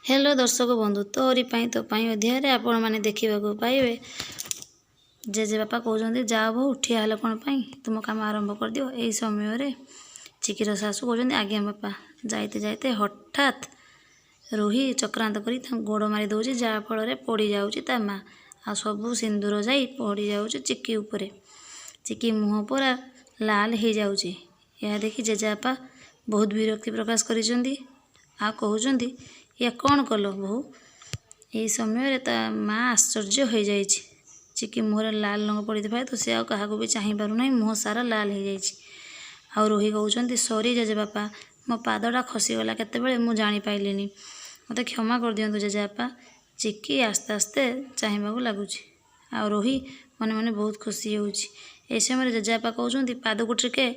Hello दर्शक बंधु तोरी तो अध्याय आपण मैंने देखा पाइबे जेजे बापा कहते जा बहु ठिया हेल्ला कौन तुम कम आरंभ कर दियो। यही समय चिकीर शाशु कहते आज्ञा बापा जाते जाते हठात रोही चक्रांत कर गोड़ मारी दौर जहाँफल पड़ जा माँ आ सबू सिंदूर जा पड़ जा चिकी उपरे चिकी मुँह पूरा लाल हो जाऊँगी। यह देखी जेजेबापा बहुत विरक्ति प्रकाश करिसेंती आ कहउचंती या कौन कल बहु। यही समय माँ आश्चर्य हो जाए चिकी मुहर लाल रंग पड़ी था तो सी क्या भी चाह पारना मुँह सारा लाल हो जाए। रोही कहते सॉरी जेजेबापा मो पादटा खसीगला केतबेले मु जानी पाइलिनी मत क्षमा कर दियंतु जेजेबापा। चिकी आस्ते आस्ते चाहवाक लगुच आ रोही मन मन बहुत खुशी होउछि। ए समय जेजेबापा कहते पाद को टिके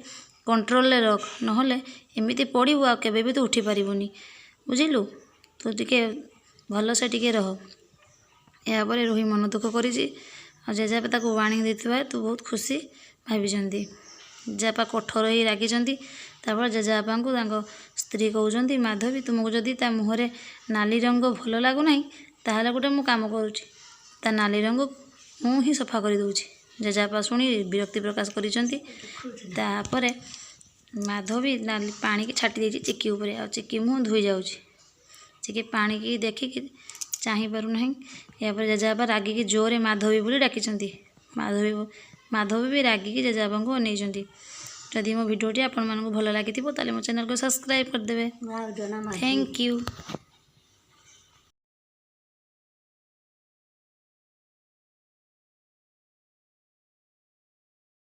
कंट्रोल रख नहले एमती पड़ू आ केबे भी तो उठी पारिबुनी बुझिलु तू टिके भल से टिके रह। यापर रोही मन दुख करी जेजेबापा ताको वार्निंग देथिबा तू बहुत खुशी भाविचंती। जेजेबापा कठोर ही रागिचंती तापर जेजेबापा को स्त्री कहउचंती माधवी तुमको जदि ता मुहरे नाली रंग भल लागुना ताहले गोटे मु काम करुछि ता नाली रंग मु ही सफा कर दउछि। जेजेबापा शुणी विरक्ति प्रकाश करिसंती तापर माधवी नाली पानी की छाटी देछि चिकी उपरे आ चिकी मुँह धोई जाउछि। चिकी पानी की देखिकी चाह पारना यापर जेजेबापा रागिकी जोरे माधवी बोली डाकिचंती माधवी भी रागिकी जेजेबापा को अनेइचंती। जदि मो भिडियोटी आपण मानक भल लगी ताले मो चैनल को सब्सक्राइब करदेवे। Thank you.